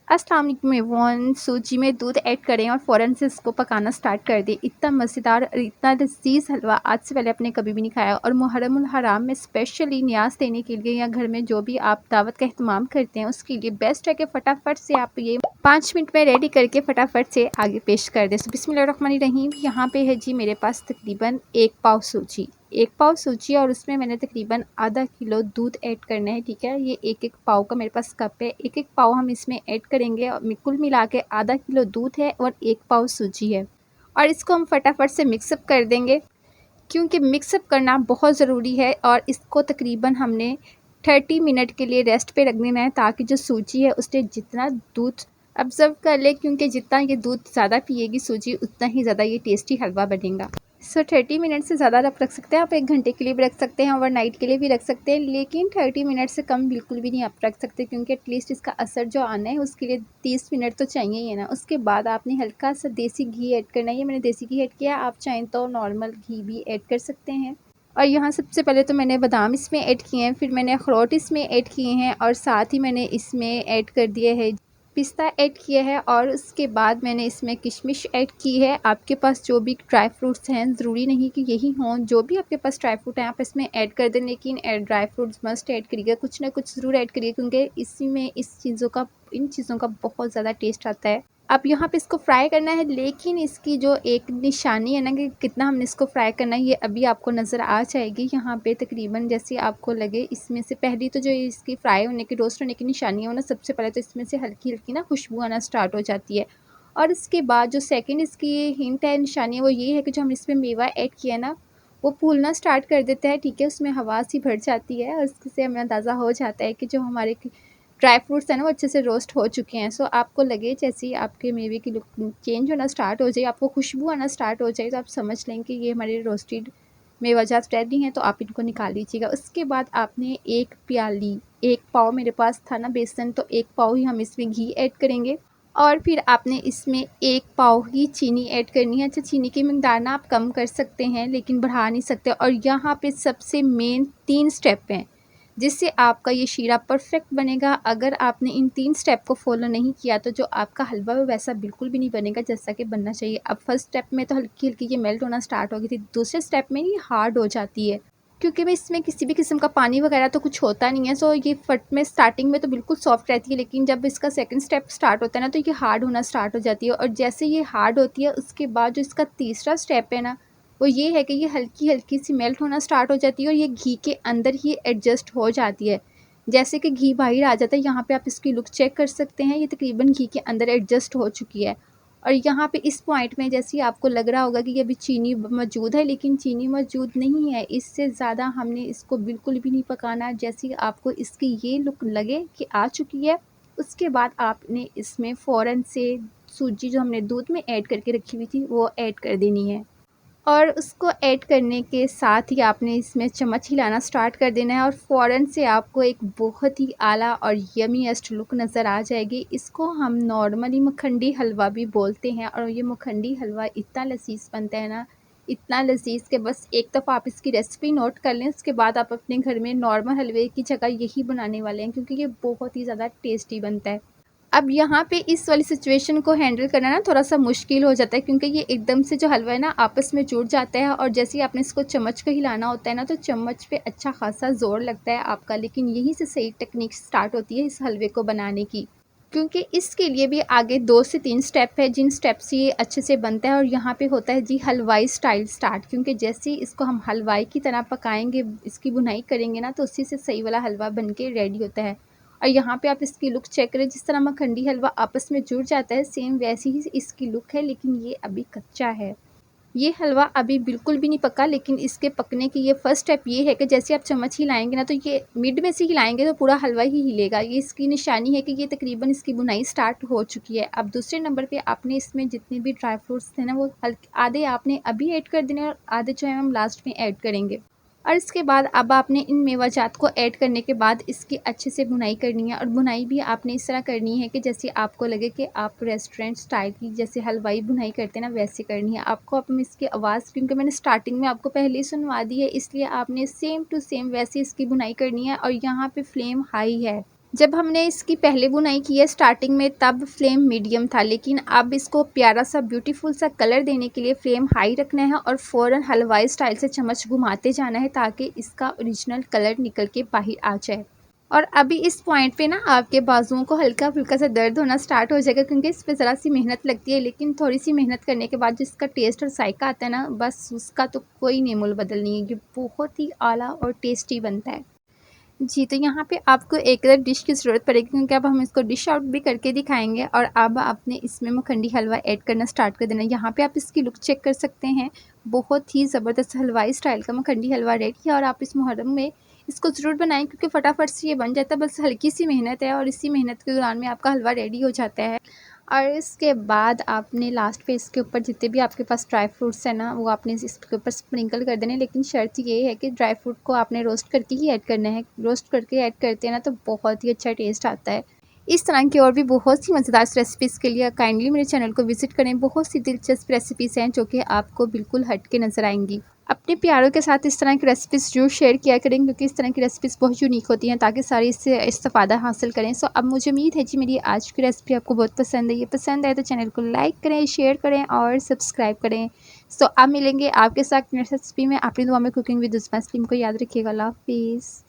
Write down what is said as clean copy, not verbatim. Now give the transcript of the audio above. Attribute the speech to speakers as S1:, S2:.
S1: अस्सलाम वालेकुम एवरीवन। सूजी में दूध ऐड करें और फ़ौरन से इसको पकाना स्टार्ट कर दें। इतना मज़ेदार और इतना लज़ीज़ हलवा आज से पहले आपने कभी भी नहीं खाया। और मुहर्रम उल हराम में स्पेशली न्याज़ देने के लिए या घर में जो भी आप दावत का अहतमाम करते हैं उसके लिए बेस्ट है कि फटाफट से आप ये 5 मिनट में रेडी करके फटाफट से आगे पेश कर दें। बिस्मिल्लाहिर्रहमानिर्रहीम। यहाँ पे है जी मेरे पास तकरीबन 1 पाव सूजी, 1 पाव सूजी और उसमें मैंने तकरीबन आधा किलो दूध ऐड करना है। ठीक है, ये 1-1 पाव का मेरे पास कप है, 1-1 पाव हम इसमें ऐड करेंगे और कुल मिला के आधा किलो दूध है और 1 पाव सूजी है। और इसको हम फटाफट से मिक्सअप कर देंगे क्योंकि मिक्सअप करना बहुत ज़रूरी है। और इसको तकरीबन हमने 30 मिनट के लिए रेस्ट पे रख देना है ताकि जो सूजी है उसने जितना दूध ऑब्ज़र्व कर ले, क्योंकि जितना ये दूध ज़्यादा पिएगी सूजी उतना ही ज़्यादा ये टेस्टी हलवा बनेगा। 30 मिनट से ज़्यादा आप रख सकते हैं, आप 1 घंटे के लिए भी रख सकते हैं, ओवरनाइट के लिए भी रख सकते हैं, लेकिन 30 मिनट से कम बिल्कुल भी नहीं आप रख सकते क्योंकि एटलीस्ट इसका असर जो आना है उसके लिए 30 मिनट तो चाहिए ही है ना। उसके बाद आपने हल्का सा देसी घी ऐड करना है। ये मैंने देसी घी ऐड किया, आप चाहें तो नॉर्मल घी भी ऐड कर सकते हैं। और यहाँ सबसे पहले तो मैंने बादाम इसमें ऐड किए हैं, फिर मैंने अखरोट इसमें ऐड किए हैं और साथ ही मैंने इसमें ऐड कर दिया है पिस्ता ऐड किया है और उसके बाद मैंने इसमें किशमिश ऐड की है। आपके पास जो भी ड्राई फ्रूट्स हैं, ज़रूरी नहीं कि यही हों, जो भी आपके पास ड्राई फ्रूट हैं आप इसमें ऐड कर दें, लेकिन ड्राई फ्रूट्स मस्ट ऐड करिएगा, कुछ ना कुछ ज़रूर ऐड करिए क्योंकि इसी में इन चीज़ों का बहुत ज़्यादा टेस्ट आता है। अब यहाँ पे इसको फ्राई करना है, लेकिन इसकी जो एक निशानी है ना कि कितना हमने इसको फ्राई करना है ये अभी आपको नज़र आ जाएगी। यहाँ पे तकरीबन जैसे आपको लगे इसमें से पहली तो जो इसकी फ्राई होने की रोस्ट होने की निशानी है ना, सबसे पहले तो इसमें से हल्की हल्की ना खुशबू आना स्टार्ट हो जाती है। और इसके बाद जो सेकेंड इसकी हिंट है, निशानी है, वो ये है कि जो हम इसमें मेवा ऐड किया है ना वो फूलना स्टार्ट कर देता है। ठीक है, उसमें हवा सी भर जाती है और इससे हमें अंदाज़ा हो जाता है कि जो हमारे ड्राई फ्रूट्स हैं ना वो अच्छे से रोस्ट हो चुके हैं। सो आपको लगे जैसे ही आपके मेवे की लुक चेंज होना स्टार्ट हो जाए, आपको खुशबू आना स्टार्ट हो जाए, तो आप समझ लें कि ये हमारे रोस्टेड मेवाजात रेडी हैं, तो आप इनको निकाल लीजिएगा। उसके बाद आपने 1 पाव मेरे पास था ना बेसन, तो 1 पाव ही हम इसमें घी ऐड करेंगे और फिर आपने इसमें 1 पाव ही चीनी ऐड करनी है। अच्छा, चीनी की मिकदार ना आप कम कर सकते हैं लेकिन बढ़ा नहीं सकते। और यहाँ पे सबसे मेन 3 स्टेप हैं जिससे आपका ये शीरा परफेक्ट बनेगा। अगर आपने इन 3 स्टेप को फॉलो नहीं किया तो जो आपका हलवा है वैसा बिल्कुल भी नहीं बनेगा जैसा कि बनना चाहिए। अब फर्स्ट स्टेप में तो हल्की हल्की ये मेल्ट होना स्टार्ट हो गई थी, दूसरे स्टेप में ये हार्ड हो जाती है क्योंकि मैं इसमें किसी भी किस्म का पानी वगैरह तो कुछ होता नहीं है। सो ये फट में स्टार्टिंग में तो बिल्कुल सॉफ्ट रहती है, लेकिन जब इसका सेकंड स्टेप स्टार्ट होता है ना तो ये हार्ड होना स्टार्ट हो जाती है। और जैसे ये हार्ड होती है उसके बाद जो इसका तीसरा स्टेप है ना वो ये है कि ये हल्की हल्की सी मेल्ट होना स्टार्ट हो जाती है और ये घी के अंदर ही एडजस्ट हो जाती है। जैसे कि घी बाहर आ जाता है, यहाँ पे आप इसकी लुक चेक कर सकते हैं, ये तकरीबन घी के अंदर एडजस्ट हो चुकी है। और यहाँ पे इस पॉइंट में जैसे ही आपको लग रहा होगा कि ये अभी चीनी मौजूद है, लेकिन चीनी मौजूद नहीं है, इससे ज़्यादा हमने इसको बिल्कुल भी नहीं पकाना। जैसे ही आपको इसकी ये लुक लगे कि आ चुकी है, उसके बाद आपने इसमें फ़ौरन से सूजी जो हमने दूध में ऐड करके रखी हुई थी वो ऐड कर देनी है। और उसको ऐड करने के साथ ही आपने इसमें चम्मच हिलाना स्टार्ट कर देना है और फ़ौरन से आपको एक बहुत ही आला और यमीएस्ट लुक नज़र आ जाएगी। इसको हम नॉर्मली मखंडी हलवा भी बोलते हैं और ये मखंडी हलवा इतना लज़ीज़ बनता है ना, इतना लज़ीज़ कि बस एक दफ़ा आप इसकी रेसिपी नोट कर लें, उसके बाद आप अपने घर में नॉर्मल हलवे की जगह यही बनाने वाले हैं क्योंकि ये बहुत ही ज़्यादा टेस्टी बनता है। अब यहाँ पे इस वाली सिचुएशन को हैंडल करना ना थोड़ा-सा मुश्किल हो जाता है क्योंकि ये एकदम से जो हलवा है ना आपस में जुड़ जाता है और जैसे ही आपने इसको चम्मच को हिलाना होता है ना तो चम्मच पे अच्छा खासा ज़ोर लगता है आपका, लेकिन यहीं से सही टेक्निक स्टार्ट होती है इस हलवे को बनाने की। क्योंकि इसके लिए भी आगे 2 से 3 स्टेप है जिन स्टेप से ये अच्छे से बनता है। और यहाँ पे होता है जी हलवाई स्टाइल स्टार्ट, क्योंकि जैसे ही इसको हम हलवाई की तरह पकाएंगे, इसकी बुनाई करेंगे ना तो उसी से सही वाला हलवा बन के रेडी होता है। और यहाँ पे आप इसकी लुक चेक करें, जिस तरह मखंडी हलवा आपस में जुड़ जाता है सेम वैसी ही इसकी लुक है, लेकिन ये अभी कच्चा है। ये हलवा अभी बिल्कुल भी नहीं पका, लेकिन इसके पकने की ये फर्स्ट स्टेप ये है कि जैसे आप चम्मच हिलाएंगे ना तो ये मिड में से हिलाएंगे तो पूरा हलवा ही हिलेगा। ये इसकी निशानी है कि ये तकरीबन इसकी बुनाई स्टार्ट हो चुकी है। अब दूसरे नंबर पे आपने इसमें जितने भी ड्राई फ्रूट्स थे ना वो हल्के आधे आपने अभी ऐड कर देने और आधे जो है हम लास्ट में ऐड करेंगे। और इसके बाद अब आपने इन मेवाजात को ऐड करने के बाद इसकी अच्छे से बुनाई करनी है। और बुनाई भी आपने इस तरह करनी है कि जैसे आपको लगे कि आप रेस्टोरेंट स्टाइल की जैसे हलवाई बुनाई करते हैं ना वैसे करनी है आपको। अब इसकी आवाज़ क्योंकि मैंने स्टार्टिंग में आपको पहले ही सुनवा दी है, इसलिए आपने सेम टू सेम वैसे इसकी बुनाई करनी है। और यहाँ पे फ्लेम हाई है, जब हमने इसकी पहले बुनाई की है स्टार्टिंग में तब फ्लेम मीडियम था, लेकिन अब इसको प्यारा सा ब्यूटीफुल सा कलर देने के लिए फ्लेम हाई रखना है और फ़ौरन हलवाई स्टाइल से चम्मच घुमाते जाना है ताकि इसका ओरिजिनल कलर निकल के बाहर आ जाए। और अभी इस पॉइंट पे ना आपके बाजुओं को हल्का फुल्का सा दर्द होना स्टार्ट हो जाएगा, क्योंकि इस पर ज़रा सी मेहनत लगती है, लेकिन थोड़ी सी मेहनत करने के बाद जिसका टेस्ट और जायका आता है ना, बस उसका तो कोई नेमोल बदल नहीं है। ये बहुत ही आला और टेस्टी बनता है। जी, तो यहाँ पे आपको एक अदर डिश की ज़रूरत पड़ेगी, क्योंकि अब हम इसको डिश आउट भी करके दिखाएंगे। और अब आपने इसमें मखंडी हलवा ऐड करना स्टार्ट कर देना। यहाँ पे आप इसकी लुक चेक कर सकते हैं, बहुत ही ज़बरदस्त हलवाई स्टाइल का मखंडी हलवा रेडी है। और आप इस मुहर्रम में इसको ज़रूर बनाएं, क्योंकि फटाफट से ये बन जाता है, बस हल्की सी मेहनत है और इसी मेहनत के दौरान में आपका हलवा रेडी हो जाता है। और इसके बाद आपने लास्ट पे इसके ऊपर जितने भी आपके पास ड्राई फ्रूट्स हैं ना, वो आपने इसके ऊपर स्प्रिंकल कर देने। लेकिन शर्त ये है कि ड्राई फ्रूट को आपने रोस्ट करके ही ऐड करना है। रोस्ट करके ऐड करते हैं ना तो बहुत ही अच्छा टेस्ट आता है। इस तरह की और भी बहुत सी मज़ेदार रेसिपीज़ के लिए काइंडली मेरे चैनल को विजिट करें। बहुत सी दिलचस्प रेसिपीज़ हैं जो कि आपको बिल्कुल हट के नज़र आएंगी। अपने प्यारों के साथ इस तरह की रेसिपीज़ ज़रूर शेयर किया करें, क्योंकि इस तरह की रेसिपीज़ बहुत यूनिक होती हैं, ताकि सारे इससे इस्तेफ़ादा हासिल करें। सो अब मुझे उम्मीद है जी मेरी आज की रेसिपी आपको बहुत पसंद है। ये पसंद आए तो चैनल को लाइक करें, शेयर करें और सब्सक्राइब करें। सो अब मिलेंगे आपके साथ नेक्स्ट रेसिपी में। अपनी दुआ में कुकिंग विद उस्मा सलीम को याद रखिएगा। अल्लाह हाफ़िज़।